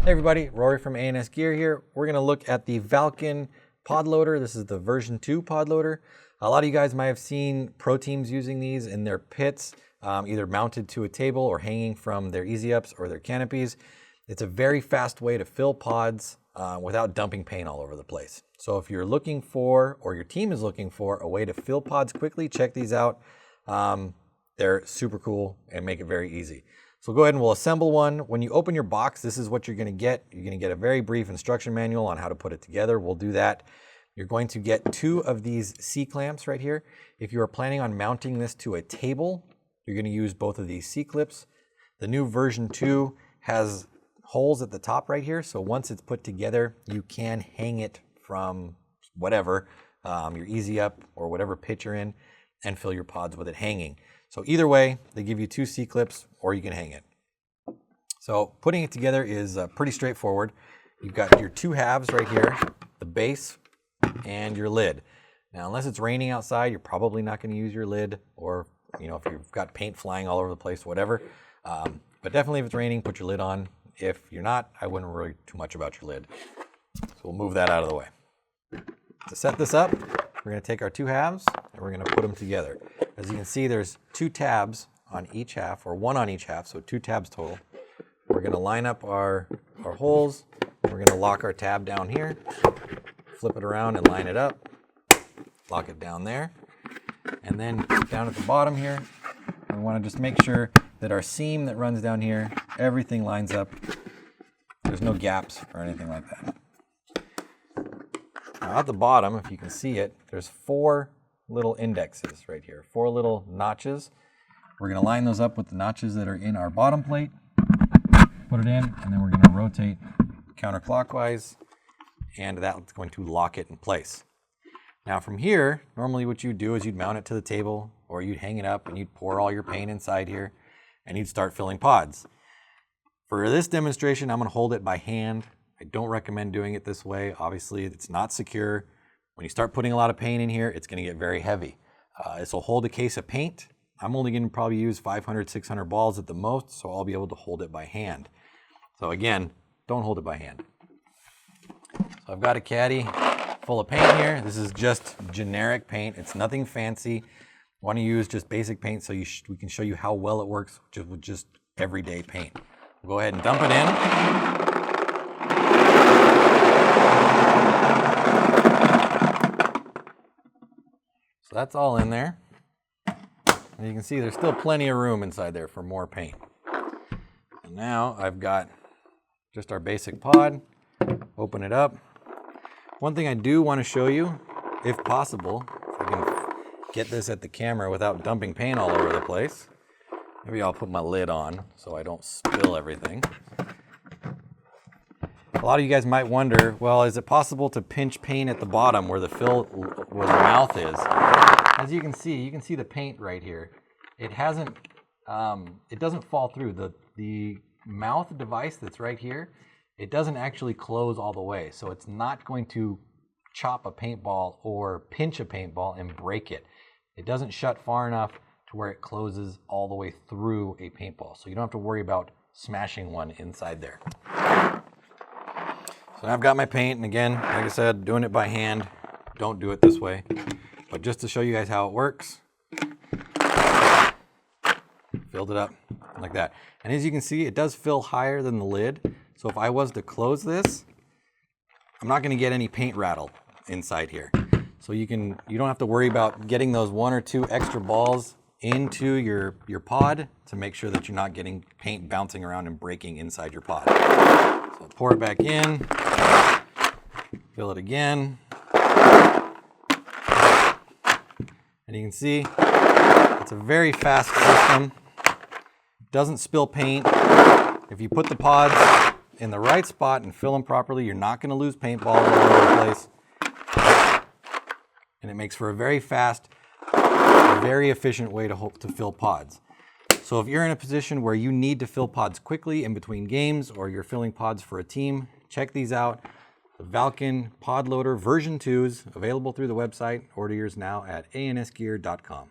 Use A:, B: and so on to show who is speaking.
A: Hey everybody, Rory from ANSgear here. We're going to look at the Valken pod loader. This is the version 2 pod loader. A lot of you guys might have seen pro teams using these in their pits, either mounted to a table or hanging from their easy ups or their canopies. It's a very fast way to fill pods without dumping paint all over the place. So if you're looking for, or your team is looking for, a way to fill pods quickly, check these out. They're super cool and make it very easy. So go ahead and we'll assemble one. When you open your box, this is what you're gonna get. You're gonna get a very brief instruction manual on how to put it together. We'll do that. You're going to get 2 of these C-clamps right here. If you are planning on mounting this to a table, you're gonna use both of these C-clips. The new version 2 has holes at the top right here. So once it's put together, you can hang it from whatever, your easy up or whatever pit you're in, and fill your pods with it hanging. So either way, they give you 2 C-clips or you can hang it. So putting it together is pretty straightforward. You've got your 2 halves right here, the base and your lid. Now, unless it's raining outside, you're probably not going to use your lid, or if you've got paint flying all over the place, whatever. But definitely if it's raining, put your lid on. If you're not, I wouldn't worry too much about your lid. So we'll move that out of the way. To set this up, we're going to take our 2 halves and we're going to put them together. As you can see, there's 2 tabs on each half, or 1 on each half, so 2 tabs total. We're going to line up our holes. We're going to lock our tab down here, flip it around and line it up, lock it down there. And then down at the bottom here, we want to just make sure that our seam that runs down here, everything lines up. There's no gaps or anything like that. Now at the bottom, if you can see it, there's 4 little indexes right here, 4 little notches. We're going to line those up with the notches that are in our bottom plate, put it in, and then we're going to rotate counterclockwise, and that's going to lock it in place. Now from here, normally what you'd do is you'd mount it to the table, or you'd hang it up and you'd pour all your paint inside here, and you'd start filling pods. For this demonstration, I'm going to hold it by hand. I don't recommend doing it this way. Obviously, it's not secure. When you start putting a lot of paint in here, it's going to get very heavy. This will hold a case of paint. I'm only going to probably use 500, 600 balls at the most, so I'll be able to hold it by hand. So again, don't hold it by hand. So I've got a caddy full of paint here. This is just generic paint. It's nothing fancy. I want to use just basic paint so we can show you how well it works with just everyday paint. We'll go ahead and dump it in. So that's all in there. And you can see there's still plenty of room inside there for more paint. And now I've got just our basic pod. Open it up. One thing I do want to show you, if possible, if I can get this at the camera without dumping paint all over the place. Maybe I'll put my lid on so I don't spill everything. A lot of you guys might wonder, well, is it possible to pinch paint at the bottom where the mouth is? As you can see the paint right here. It doesn't fall through. The mouth device that's right here, it doesn't actually close all the way. So it's not going to chop a paintball or pinch a paintball and break it. It doesn't shut far enough to where it closes all the way through a paintball. So you don't have to worry about smashing one inside there. So now I've got my paint, and again, like I said, doing it by hand. Don't do it this way. But just to show you guys how it works, filled it up like that. And as you can see, it does fill higher than the lid. So if I was to close this, I'm not going to get any paint rattle inside here. So you don't have to worry about getting those 1 or 2 extra balls into your pod to make sure that you're not getting paint bouncing around and breaking inside your pod. So pour it back in, fill it again. And you can see it's a very fast system. Doesn't spill paint. If you put the pods in the right spot and fill them properly, you're not going to lose paintballs all over the place. And it makes for a very fast, very efficient way to fill pods. So if you're in a position where you need to fill pods quickly in between games, or you're filling pods for a team, check these out. The Valken Pod Loader version 2s available through the website. Order yours now at ANSgear.com.